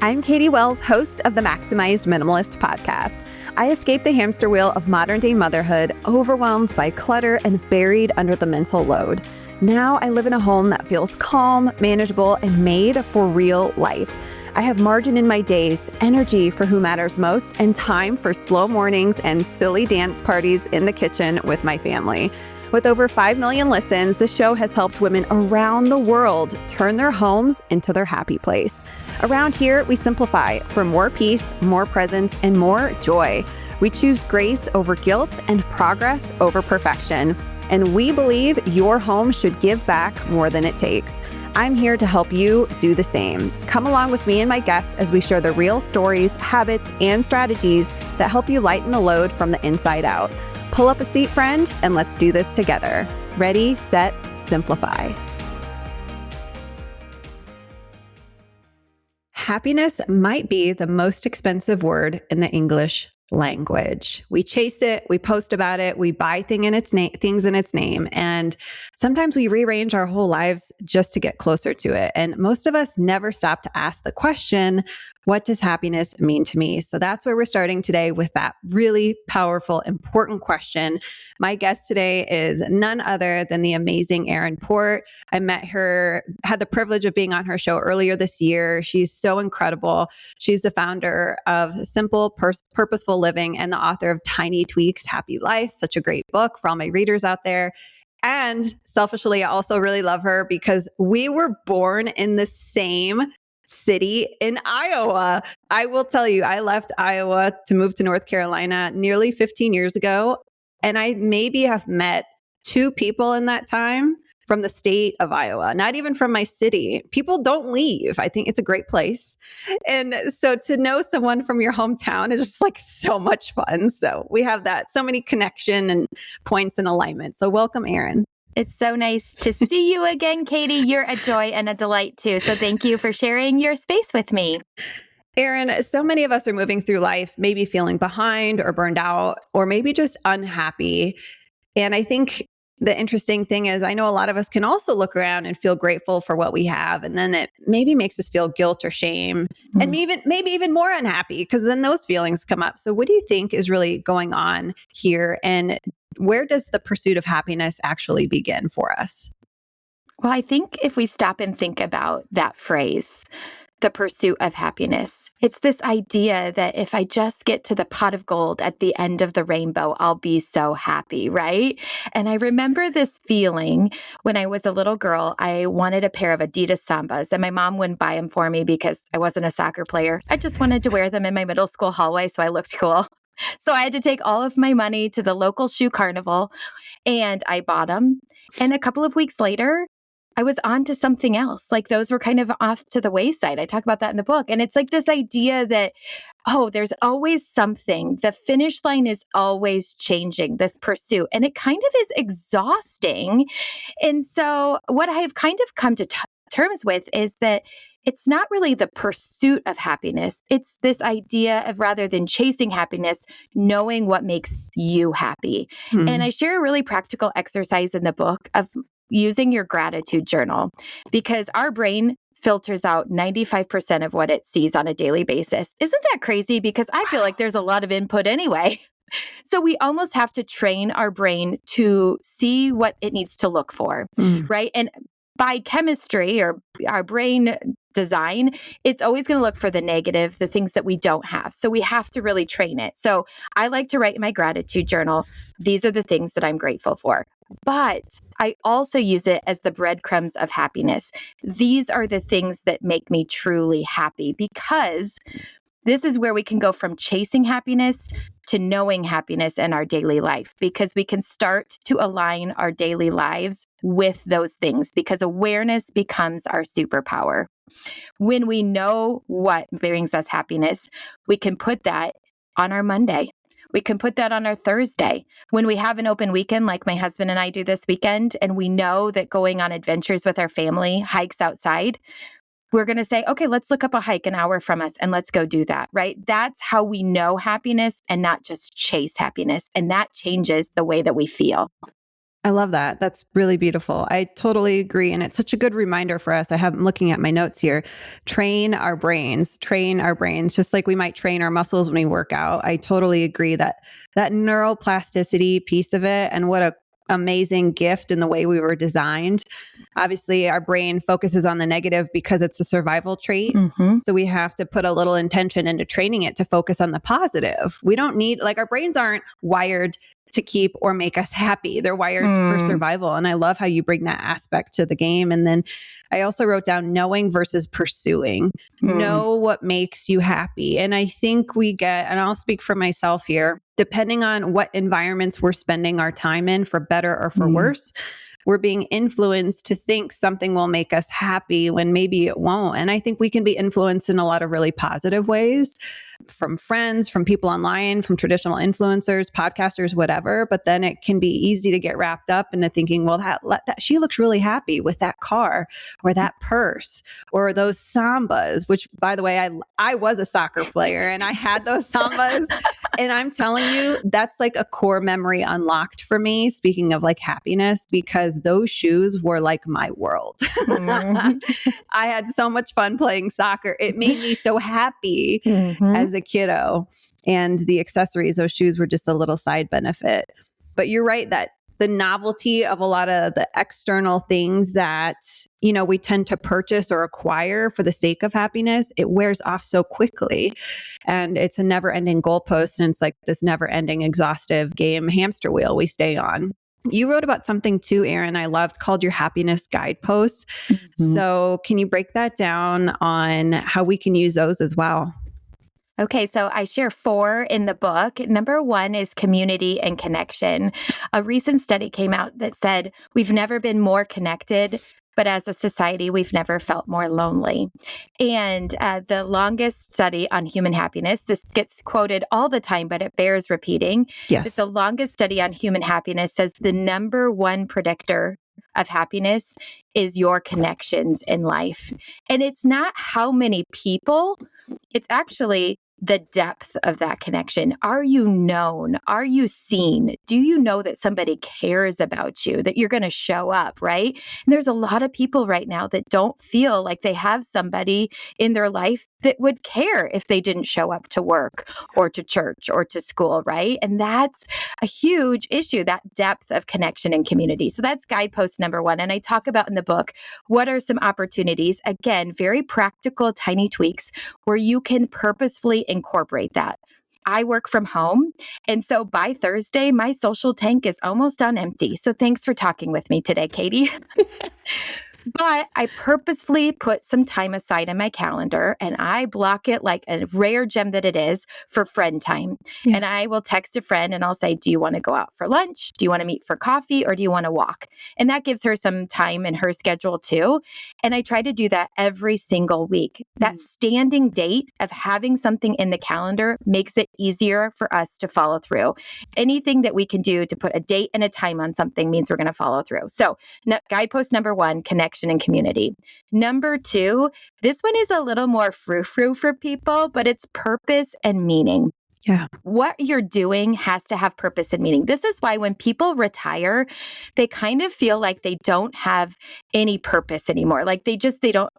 I'm Katie Wells, host of the Maximized Minimalist podcast. I escaped the hamster wheel of modern-day motherhood, overwhelmed by clutter and buried under the mental load. Now I live in a home that feels calm, manageable, and made for real life. I have margin in my days, energy for who matters most, and time for slow mornings and silly dance parties in the kitchen with my family. With over 5 million listens, the show has helped women around the world turn their homes into their happy place. Around here, we simplify for more peace, more presence, and more joy. We choose grace over guilt and progress over perfection. And we believe your home should give back more than it takes. I'm here to help you do the same. Come along with me and my guests as we share the real stories, habits, and strategies that help you lighten the load from the inside out. Pull up a seat, friend, and let's do this together. Ready, set, simplify. Happiness might be the most expensive word in the English language. We chase it, we post about it, we buy things in its name, and sometimes we rearrange our whole lives just to get closer to it. And most of us never stop to ask the question, what does happiness mean to me? So that's where we're starting today with that really powerful, important question. My guest today is none other than the amazing Erin Port. I met her, had the privilege of being on her show earlier this year. She's so incredible. She's the founder of Simple Purposeful Living and the author of Tiny Tweaks, Happy Life. Such a great book for all my readers out there. And selfishly, I also really love her because we were born in the same city in Iowa. I will tell you, I left Iowa to move to North Carolina nearly 15 years ago. And I maybe have met 2 people in that time from the state of Iowa, not even from my city. People don't leave. I think it's a great place. And so to know someone from your hometown is just like so much fun. So we have that, so many connection and points in alignment. So welcome, Erin. It's so nice to see you again, Katie. You're a joy and a delight too. So thank you for sharing your space with me. Erin, so many of us are moving through life, maybe feeling behind or burned out, or maybe just unhappy. And I think the interesting thing is, I know a lot of us can also look around and feel grateful for what we have. And then it maybe makes us feel guilt or shame and maybe even more unhappy because then those feelings come up. So what do you think is really going on here? And where does the pursuit of happiness actually begin for us? Well, I think if we stop and think about that phrase, the pursuit of happiness, it's this idea that if I just get to the pot of gold at the end of the rainbow, I'll be so happy, right? And I remember this feeling when I was a little girl. I wanted a pair of Adidas Sambas, and my mom wouldn't buy them for me because I wasn't a soccer player. I just wanted to wear them in my middle school hallway so I looked cool. So I had to take all of my money to the local shoe carnival, and I bought them. And a couple of weeks later, I was on to something else. Like those were kind of off to the wayside. I talk about that in the book. And it's like this idea that, there's always something. The finish line is always changing, this pursuit. And it kind of is exhausting. And so what I have kind of come to terms with is that it's not really the pursuit of happiness. It's this idea of, rather than chasing happiness, knowing what makes you happy. And I share a really practical exercise in the book of using your gratitude journal, because our brain filters out 95% of what it sees on a daily basis. Isn't that crazy? Because I feel like there's a lot of input anyway. So we almost have to train our brain to see what it needs to look for, right? And by chemistry or our brain design, it's always going to look for the negative, the things that we don't have. So we have to really train it. So I like to write in my gratitude journal, these are the things that I'm grateful for. But I also use it as the breadcrumbs of happiness. These are the things that make me truly happy, because this is where we can go from chasing happiness to knowing happiness in our daily life, because we can start to align our daily lives with those things, because awareness becomes our superpower. When we know what brings us happiness, we can put that on our Monday. We can put that on our Thursday. When we have an open weekend, like my husband and I do this weekend, and we know that going on adventures with our family, hikes outside, we're going to say, okay, let's look up a hike an hour from us and let's go do that, right? That's how we know happiness and not just chase happiness. And that changes the way that we feel. I love that. That's really beautiful. I totally agree. And it's such a good reminder for us. I'm looking at my notes here. Train our brains, just like we might train our muscles when we work out. I totally agree that that neuroplasticity piece of it, and what a amazing gift in the way we were designed. Obviously, our brain focuses on the negative because it's a survival trait. Mm-hmm. So we have to put a little intention into training it to focus on the positive. We don't need, like, our brains aren't wired to keep or make us happy. They're wired for survival. And I love how you bring that aspect to the game. And then I also wrote down knowing versus pursuing. Know what makes you happy. And I think we get, and I'll speak for myself here, depending on what environments we're spending our time in, for better or for worse, we're being influenced to think something will make us happy when maybe it won't. And I think we can be influenced in a lot of really positive ways, from friends, from people online, from traditional influencers, podcasters, whatever. But then it can be easy to get wrapped up into thinking, well, that she looks really happy with that car or that purse or those sambas, which, by the way, I was a soccer player and I had those sambas. And I'm telling you, that's like a core memory unlocked for me, speaking of like happiness, because those shoes were like my world. I had so much fun playing soccer. It made me so happy as a kiddo. And the accessories, those shoes were just a little side benefit. But you're right that the novelty of a lot of the external things that, you know, we tend to purchase or acquire for the sake of happiness, it wears off so quickly. And it's a never ending goalpost. And it's like this never ending exhaustive game hamster wheel we stay on. You wrote about something too, Erin, I loved, called your happiness guideposts. So can you break that down on how we can use those as well? Okay, so I share 4 in the book. Number 1 is community and connection. A recent study came out that said we've never been more connected, but as a society, we've never felt more lonely. And the longest study on human happiness, this gets quoted all the time, but it bears repeating. Yes. The longest study on human happiness says the number 1 predictor of happiness is your connections in life. And it's not how many people, it's actually the depth of that connection. Are you known? Are you seen? Do you know that somebody cares about you, that you're going to show up, right? And there's a lot of people right now that don't feel like they have somebody in their life that would care if they didn't show up to work or to church or to school, right? And that's a huge issue, that depth of connection and community. So that's guidepost number 1. And I talk about in the book, what are some opportunities, again, very practical, tiny tweaks where you can purposefully incorporate that. I work from home. And so by Thursday, my social tank is almost on empty. So thanks for talking with me today, Katie. But I purposefully put some time aside in my calendar and I block it, like a rare gem that it is, for friend time. Yeah. And I will text a friend and I'll say, do you want to go out for lunch? Do you want to meet for coffee? Or do you want to walk? And that gives her some time in her schedule too. And I try to do that every single week. That standing date of having something in the calendar makes it easier for us to follow through. Anything that we can do to put a date and a time on something means we're going to follow through. So guidepost number 1, connection and community. Number 2, this one is a little more frou-frou for people, but it's purpose and meaning. Yeah. What you're doing has to have purpose and meaning. This is why when people retire, they kind of feel like they don't have any purpose anymore. Like they don't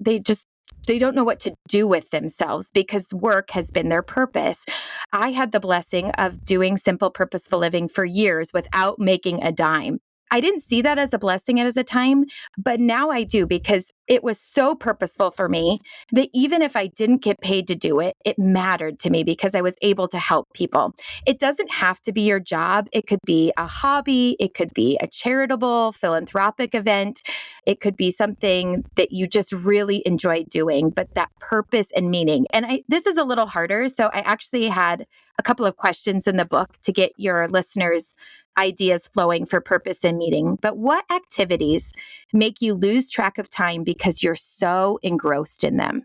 know what to do with themselves because work has been their purpose. I had the blessing of doing simple, purposeful living for years without making a dime. I didn't see that as a blessing at a time, but now I do because it was so purposeful for me that even if I didn't get paid to do it, it mattered to me because I was able to help people. It doesn't have to be your job. It could be a hobby. It could be a charitable, philanthropic event. It could be something that you just really enjoy doing, but that purpose and meaning. And this is a little harder. So I actually had a couple of questions in the book to get your listeners' ideas flowing for purpose and meaning. But what activities make you lose track of time because you're so engrossed in them?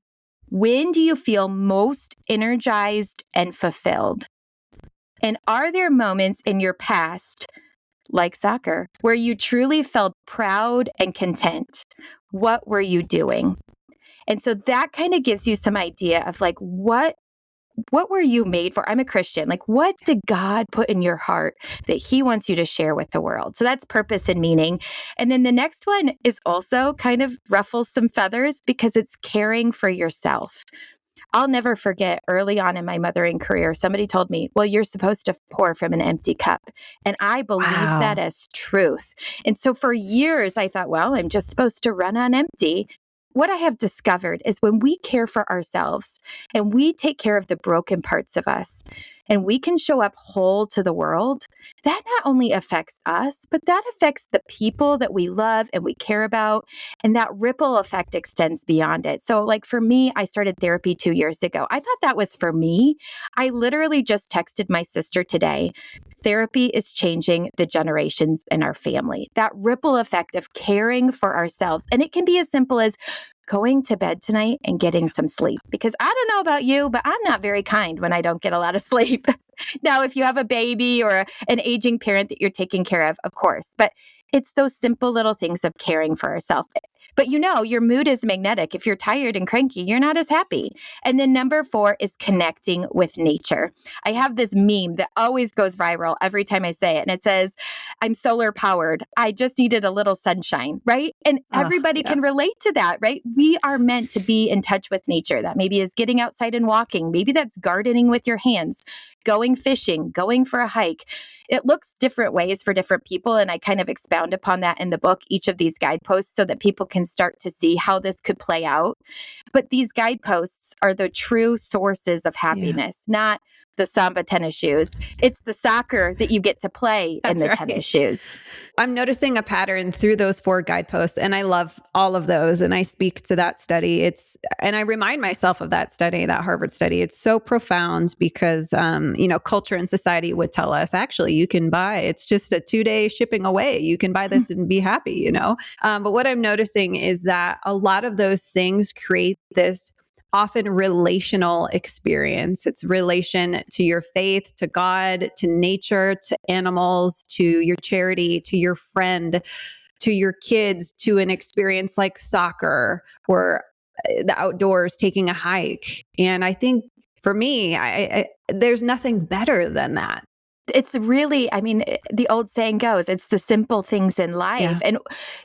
When do you feel most energized and fulfilled? And are there moments in your past, like soccer, where you truly felt proud and content? What were you doing? And so that kind of gives you some idea of like what what were you made for? I'm a Christian. Like, what did God put in your heart that he wants you to share with the world? So that's purpose and meaning. And then the next one is also kind of ruffles some feathers because it's caring for yourself. I'll never forget early on in my mothering career, somebody told me, well, you're supposed to pour from an empty cup. And I believed that Wow. as truth. And so for years, I thought, well, I'm just supposed to run on empty. What I have discovered is when we care for ourselves and we take care of the broken parts of us and we can show up whole to the world, that not only affects us, but that affects the people that we love and we care about. And that ripple effect extends beyond it. So like for me, I started therapy 2 years ago. I thought that was for me. I literally just texted my sister today. Therapy is changing the generations in our family. That ripple effect of caring for ourselves. And it can be as simple as going to bed tonight and getting some sleep. Because I don't know about you, but I'm not very kind when I don't get a lot of sleep. Now, if you have a baby or an aging parent that you're taking care of course. But it's those simple little things of caring for ourselves. But your mood is magnetic. If you're tired and cranky, you're not as happy. And then number 4 is connecting with nature. I have this meme that always goes viral every time I say it. And it says, I'm solar powered. I just needed a little sunshine, right? And everybody can relate to that, right? We are meant to be in touch with nature. That maybe is getting outside and walking. Maybe that's gardening with your hands, going fishing, going for a hike. It looks different ways for different people. And I kind of expound upon that in the book, each of these guideposts, so that people can start to see how this could play out. But these guideposts are the true sources of happiness, not the Samba tennis shoes. It's the soccer that you get to play in the tennis shoes. I'm noticing a pattern through those 4 guideposts, and I love all of those. And I speak to that study. And I remind myself of that study, that Harvard study. It's so profound because, culture and society would tell us, actually, you can buy, it's just a 2-day shipping away. You can buy this and be happy, But what I'm noticing is that a lot of those things create this often relational experience. It's relation to your faith, to God, to nature, to animals, to your charity, to your friend, to your kids, to an experience like soccer or the outdoors, taking a hike. And I think for me, there's nothing better than that. It's really, the old saying goes, it's the simple things in life. Yeah. And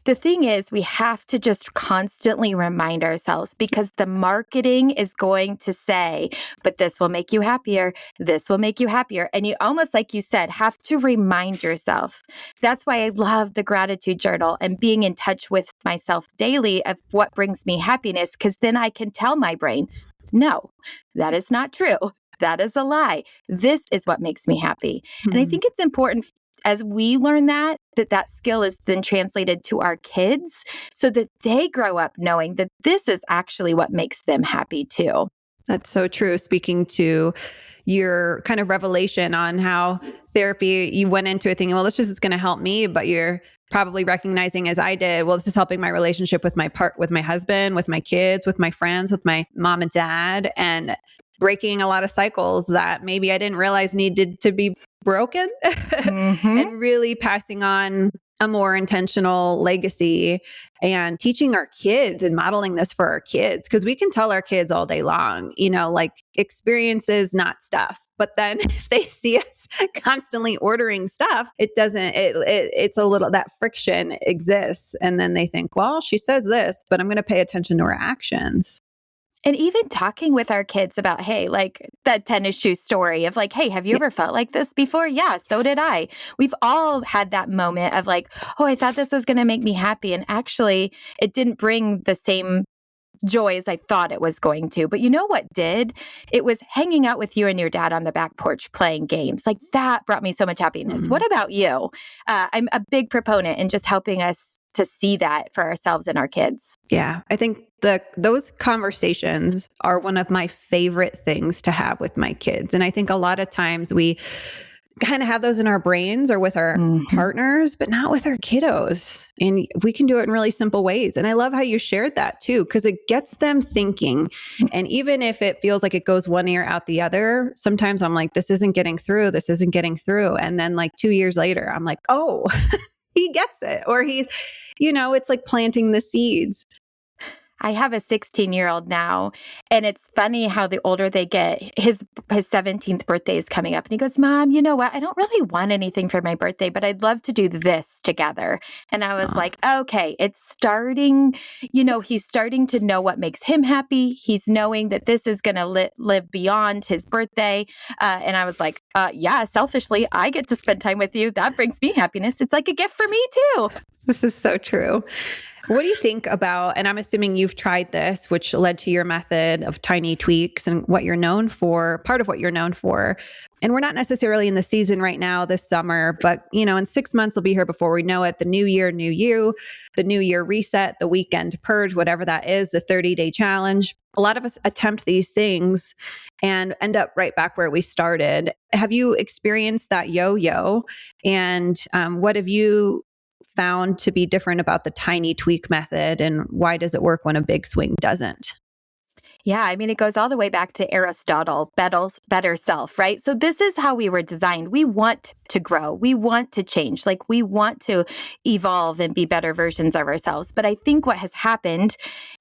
the thing is, we have to just constantly remind ourselves because the marketing is going to say, but this will make you happier. This will make you happier. And you almost, like you said, have to remind yourself. That's why I love the gratitude journal and being in touch with myself daily of what brings me happiness, because then I can tell my brain, no, that is not true. That is a lie. This is what makes me happy. Mm-hmm. And I think it's important as we learn that skill is then translated to our kids so that they grow up knowing that this is actually what makes them happy too. That's so true. Speaking to your kind of revelation on how therapy, you went into it thinking, well, this is going to help me, but you're probably recognizing, as I did, well, this is helping my relationship with my husband, with my kids, with my friends, with my mom and dad, and breaking a lot of cycles that maybe I didn't realize needed to be broken. Mm-hmm. And really passing on a more intentional legacy and teaching our kids and modeling this for our kids. Because we can tell our kids all day long, like experiences, not stuff. But then if they see us constantly ordering stuff, it's a little, that friction exists. And then they think, well, she says this, but I'm going to pay attention to her actions. And even talking with our kids about, hey, like that tennis shoe story of like, hey, have you ever felt like this before? Yeah, so did I. We've all had that moment of like, oh, I thought this was going to make me happy. And actually, it didn't bring the same joy as I thought it was going to. But you know what did? It was hanging out with you and your dad on the back porch playing games. Like that brought me so much happiness. Mm-hmm. What about you? I'm a big proponent in just helping us to see that for ourselves and our kids. Yeah, I think those conversations are one of my favorite things to have with my kids. And I think a lot of times we kind of have those in our brains or with our partners, but not with our kiddos. And we can do it in really simple ways. And I love how you shared that too, because it gets them thinking. And even if it feels like it goes one ear out the other, sometimes I'm like, this isn't getting through. This isn't getting through. And then like 2 years later, I'm like, oh, he gets it. Or he's, it's like planting the seeds. I have a 16-year-old now, and it's funny how the older they get, his 17th birthday is coming up, and he goes, Mom, you know what? I don't really want anything for my birthday, but I'd love to do this together. And I was like, okay, it's starting, he's starting to know what makes him happy. He's knowing that this is going to live beyond his birthday. And I was like, yeah, selfishly, I get to spend time with you. That brings me happiness. It's like a gift for me too. This is so true. What do you think about, and I'm assuming you've tried this, which led to your method of tiny tweaks and what you're known for, part of what you're known for. And we're not necessarily in the season right now this summer, but in 6 months, we'll be here before we know it. The new year, new you, the new year reset, the weekend purge, whatever that is, the 30-day challenge. A lot of us attempt these things and end up right back where we started. Have you experienced that yo-yo? And what have you found to be different about the tiny tweak method, and why does it work when a big swing doesn't? Yeah, I mean, it goes all the way back to Aristotle, better self, right? So this is how we were designed. We want to grow. We want to change. Like, we want to evolve and be better versions of ourselves. But I think what has happened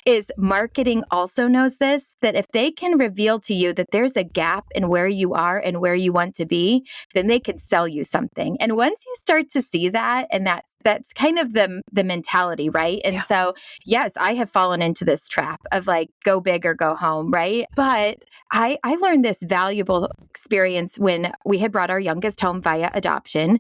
is marketing also knows this, that if they can reveal to you that there's a gap in where you are and where you want to be, then they can sell you something. And once you start to see that, and that's kind of the mentality, right? And so, yes, I have fallen into this trap of like, go big or go home, right? But I learned this valuable experience when we had brought our youngest home via adoption.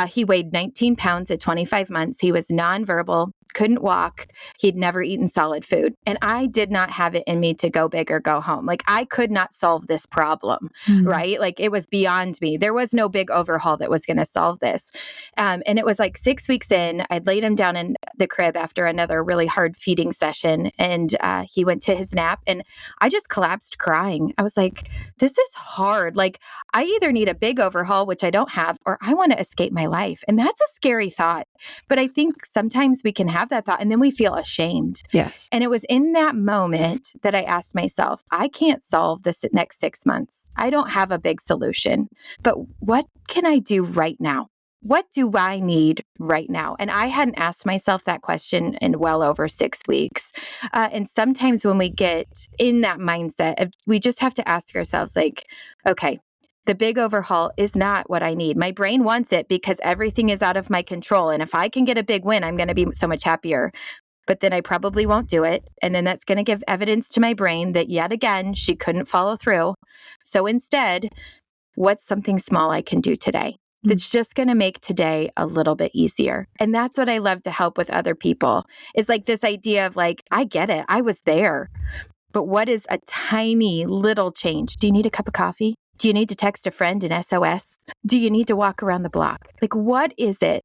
He weighed 19 pounds at 25 months. He was nonverbal, couldn't walk. He'd never eaten solid food. And I did not have it in me to go big or go home. Like, I could not solve this problem, right? Like, it was beyond me. There was no big overhaul that was going to solve this. And it was like 6 weeks in, I'd laid him down in the crib after another really hard feeding session. And he went to his nap, and I just collapsed crying. I was like, this is hard. Like, I either need a big overhaul, which I don't have, or I want to escape my life. And that's a scary thought. But I think sometimes we can have that thought and then we feel ashamed. Yes. And it was in that moment that I asked myself, I can't solve this next 6 months. I don't have a big solution, but what can I do right now? What do I need right now? And I hadn't asked myself that question in well over 6 weeks. And sometimes when we get in that mindset, we just have to ask ourselves, like, okay, the big overhaul is not what I need. My brain wants it because everything is out of my control. And if I can get a big win, I'm going to be so much happier. But then I probably won't do it. And then that's going to give evidence to my brain that yet again, she couldn't follow through. So instead, what's something small I can do today that's just going to make today a little bit easier? And that's what I love to help with other people. It's like this idea of like, I get it. I was there. But what is a tiny little change? Do you need a cup of coffee? Do you need to text a friend an SOS? Do you need to walk around the block? Like, what is it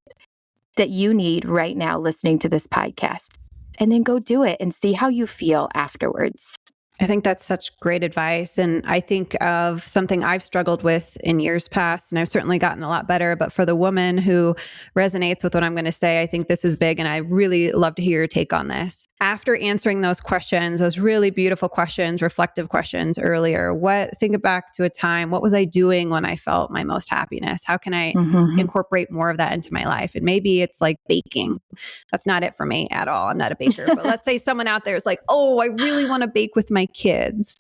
that you need right now listening to this podcast? And then go do it and see how you feel afterwards. I think that's such great advice. And I think of something I've struggled with in years past, and I've certainly gotten a lot better. But for the woman who resonates with what I'm going to say, I think this is big. And I really love to hear your take on this. After answering those questions, those really beautiful questions, reflective questions earlier, think back to a time, what was I doing when I felt my most happiness? How can I incorporate more of that into my life? And maybe it's like baking. That's not it for me at all. I'm not a baker. But let's say someone out there is like, oh, I really want to bake with my kids.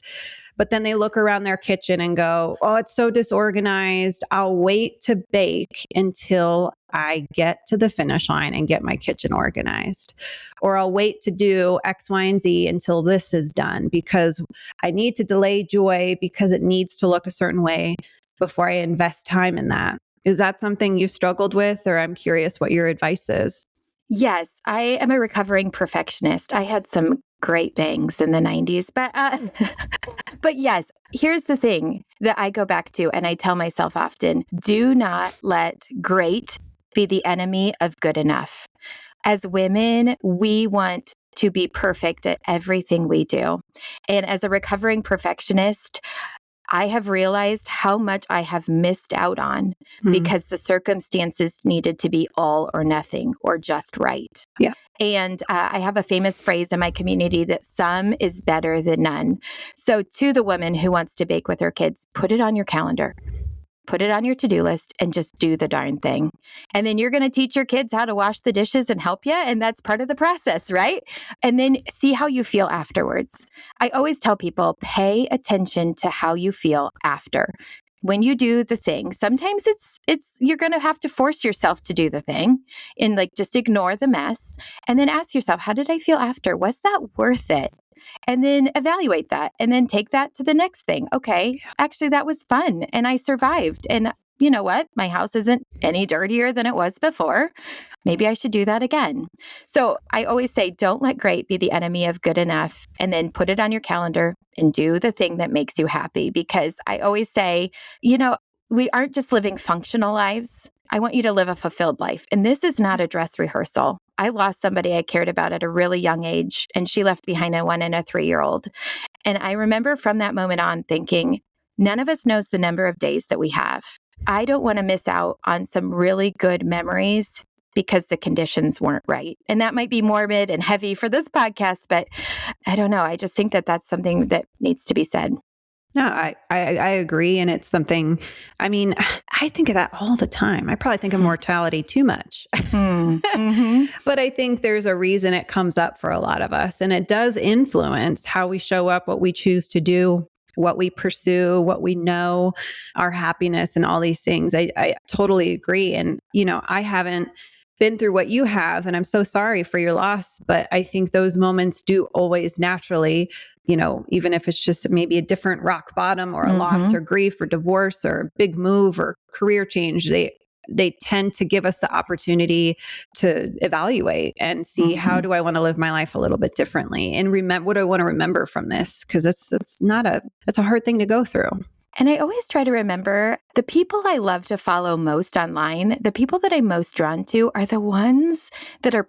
But then they look around their kitchen and go, oh, it's so disorganized. I'll wait to bake until I get to the finish line and get my kitchen organized. Or I'll wait to do X, Y, and Z until this is done because I need to delay joy because it needs to look a certain way before I invest time in that. Is that something you've struggled with? Or I'm curious what your advice is. Yes, I am a recovering perfectionist. I had some great bangs in the 90s, but yes, here's the thing that I go back to and I tell myself often, do not let great be the enemy of good enough. As women, we want to be perfect at everything we do. And as a recovering perfectionist, I have realized how much I have missed out on because the circumstances needed to be all or nothing or just right. Yeah. And I have a famous phrase in my community that some is better than none. So to the woman who wants to bake with her kids, put it on your calendar. put it on your to-do list, and just do the darn thing. And then you're going to teach your kids how to wash the dishes and help you. And that's part of the process, right? And then see how you feel afterwards. I always tell people, pay attention to how you feel after. When you do the thing, sometimes you're going to have to force yourself to do the thing and like just ignore the mess. And then ask yourself, how did I feel after? Was that worth it? And then evaluate that and then take that to the next thing. Okay, actually, that was fun and I survived. And you know what? My house isn't any dirtier than it was before. Maybe I should do that again. So I always say, don't let great be the enemy of good enough, and then put it on your calendar and do the thing that makes you happy. Because I always say, we aren't just living functional lives. I want you to live a fulfilled life. And this is not a dress rehearsal. I lost somebody I cared about at a really young age, and she left behind a 1 and a 3-year-old. And I remember from that moment on thinking, none of us knows the number of days that we have. I don't want to miss out on some really good memories because the conditions weren't right. And that might be morbid and heavy for this podcast, but I don't know. I just think that that's something that needs to be said. No, I agree. And it's something, I mean, I think of that all the time. I probably think of mortality too much. Mm-hmm. But I think there's a reason it comes up for a lot of us. And it does influence how we show up, what we choose to do, what we pursue, what we know, our happiness and all these things. I totally agree. And, I haven't been through what you have, and I'm so sorry for your loss, but I think those moments do always naturally, even if it's just maybe a different rock bottom or a loss or grief or divorce or big move or career change, they tend to give us the opportunity to evaluate and see how do I want to live my life a little bit differently, and remember what do I want to remember from this, because it's a hard thing to go through. And I always try to remember the people I love to follow most online, the people that I'm most drawn to are the ones that are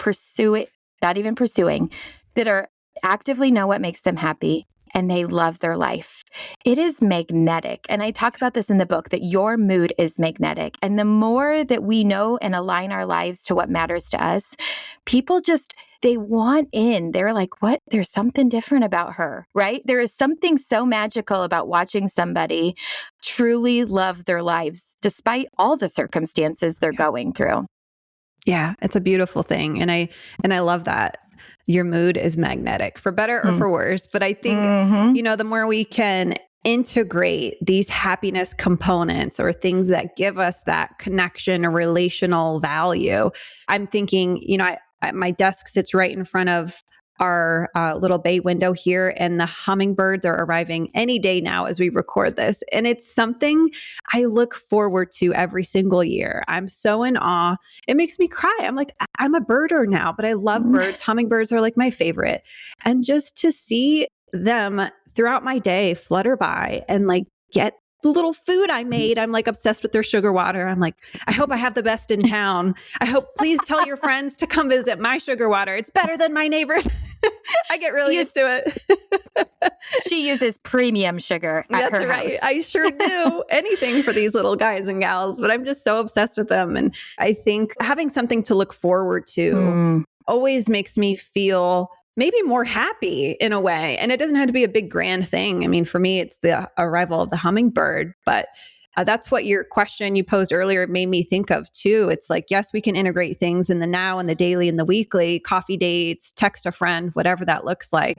that are actively know what makes them happy and they love their life. It is magnetic. And I talk about this in the book, that your mood is magnetic. And the more that we know and align our lives to what matters to us, people they want in. They're like, what? There's something different about her, right? There is something so magical about watching somebody truly love their lives despite all the circumstances they're going through. Yeah, it's a beautiful thing. And I love that. Your mood is magnetic, for better or for worse. But I think, the more we can integrate these happiness components or things that give us that connection or relational value, I'm thinking, my desk sits right in front of our little bay window here, and the hummingbirds are arriving any day now as we record this. And it's something I look forward to every single year. I'm so in awe. It makes me cry. I'm like, I'm a birder now, but I love birds. Hummingbirds are like my favorite. And just to see them throughout my day flutter by and like get the little food I made. I'm like obsessed with their sugar water. I'm like, I hope I have the best in town. Please tell your friends to come visit my sugar water. It's better than my neighbors. I get really used to it. She uses premium sugar at her right. house. I sure do. Anything for these little guys and gals, but I'm just so obsessed with them. And I think having something to look forward to always makes me feel maybe more happy in a way. And it doesn't have to be a big grand thing. I mean, for me, it's the arrival of the hummingbird, but that's what your question you posed earlier made me think of too. It's like, yes, we can integrate things in the now and the daily and the weekly, coffee dates, text a friend, whatever that looks like.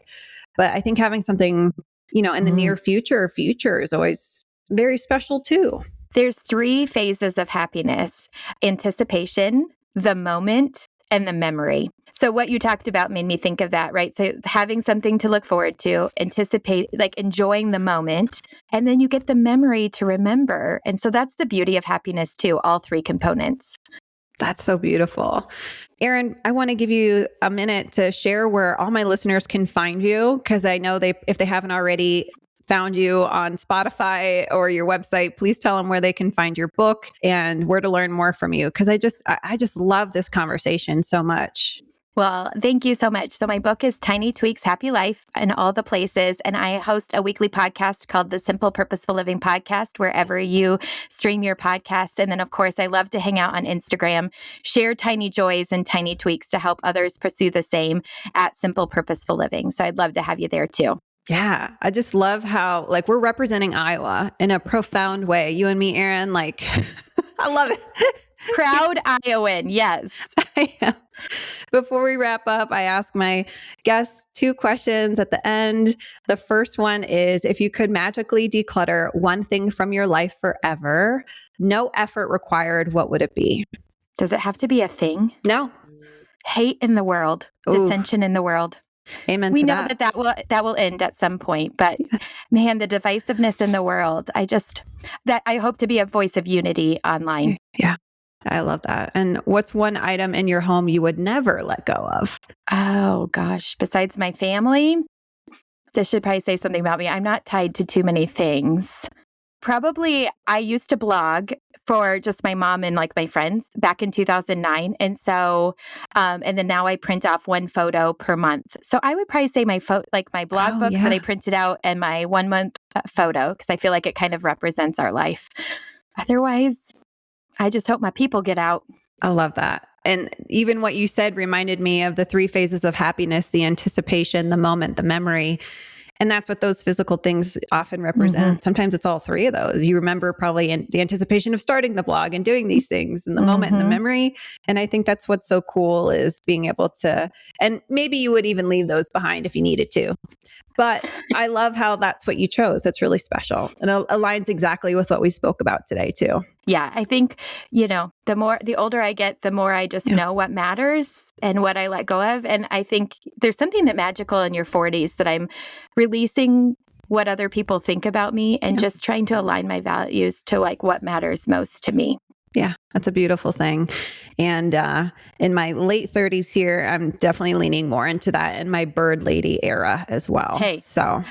But I think having something, in the near future is always very special too. There's 3 phases of happiness: anticipation, the moment, and the memory. So what you talked about made me think of that, right? So having something to look forward to, anticipate, like enjoying the moment, and then you get the memory to remember. And so that's the beauty of happiness too, all 3 components. That's so beautiful. Erin, I want to give you a minute to share where all my listeners can find you, because I know if they haven't already found you on Spotify or your website, please tell them where they can find your book and where to learn more from you. Because I just love this conversation so much. Well, thank you so much. So my book is Tiny Tweaks, Happy Life in all the places. And I host a weekly podcast called the Simple Purposeful Living Podcast, wherever you stream your podcasts. And then, of course, I love to hang out on Instagram, share tiny joys and tiny tweaks to help others pursue the same at Simple Purposeful Living. So I'd love to have you there too. Yeah. I just love how like we're representing Iowa in a profound way. You and me, Erin, like I love it. Proud Iowan. Yes. I am. Before we wrap up, I ask my guests 2 questions at the end. The first one is if you could magically declutter one thing from your life forever, no effort required, what would it be? Does it have to be a thing? No. Hate in the world, dissension in the world. Amen we to know that. that will end at some point, but man, the divisiveness in the world, I hope to be a voice of unity online. Yeah. I love that. And what's one item in your home you would never let go of? Oh gosh, besides my family, this should probably say something about me. I'm not tied to too many things. Probably I used to blog for just my mom and like my friends back in 2009. And so, and then now I print off 1 photo per month. So I would probably say my blog books that I printed out and my 1 month photo, because I feel like it kind of represents our life. Otherwise, I just hope my people get out. I love that. And even what you said reminded me of the 3 phases of happiness, the anticipation, the moment, the memory. And that's what those physical things often represent. Mm-hmm. Sometimes it's all 3 of those. You remember probably in the anticipation of starting the blog and doing these things and the moment and the memory. And I think that's what's so cool is being able to, and maybe you would even leave those behind if you needed to. But I love how that's what you chose. It's really special. And it aligns exactly with what we spoke about today too. Yeah, I think, the older I get, the more I just know what matters and what I let go of. And I think there's something that magical in your 40s that I'm releasing what other people think about me and just trying to align my values to like what matters most to me. Yeah, that's a beautiful thing. And in my late 30s here, I'm definitely leaning more into that in my bird lady era as well. Hey, so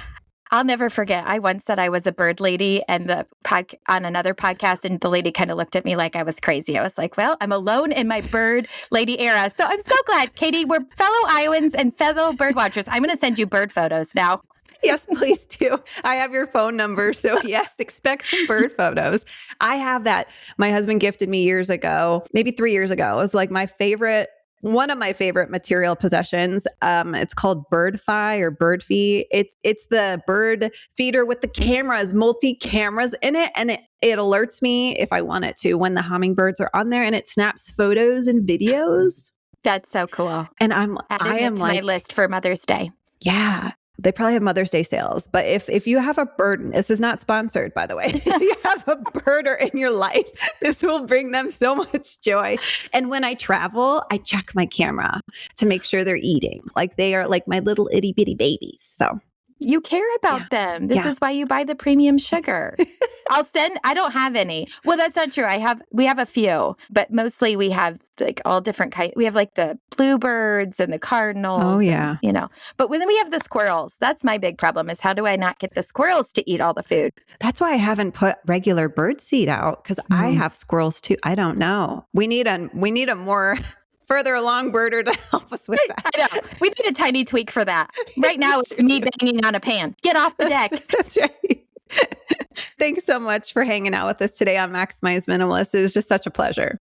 I'll never forget. I once said I was a bird lady and on another podcast, and the lady kind of looked at me like I was crazy. I was like, well, I'm alone in my bird lady era. So I'm so glad, Katie, we're fellow Iowans and fellow bird watchers. I'm going to send you bird photos now. Yes, please do. I have your phone number. So yes, expect some bird photos. I have that. My husband gifted me years ago, maybe 3 years ago. It was like one of my favorite material possessions. It's called Birdfi or Birdfee. It's the bird feeder with the cameras, multi cameras in it. And it alerts me if I want it to when the hummingbirds are on there, and it snaps photos and videos. That's so cool. And I am to my list for Mother's Day. Yeah. They probably have Mother's Day sales, but if you have a bird, this is not sponsored, by the way. If you have a birder in your life, this will bring them so much joy. And when I travel, I check my camera to make sure they're eating. Like they are like my little itty bitty babies. So you care about them. This is why you buy the premium sugar. I don't have any. Well, that's not true. We have a few, but mostly we have like all different kinds. We have like the bluebirds and the cardinals. Oh yeah. And, but then we have the squirrels. That's my big problem is how do I not get the squirrels to eat all the food? That's why I haven't put regular bird seed out because I have squirrels too. I don't know. We need a more further along birder to help us with that. I know. We need a tiny tweak for that. Right now, it's me banging on a pan. Get off the deck. That's right. Thanks so much for hanging out with us today on Maximize Minimalist. It was just such a pleasure.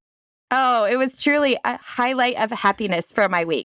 Oh, it was truly a highlight of happiness for my week.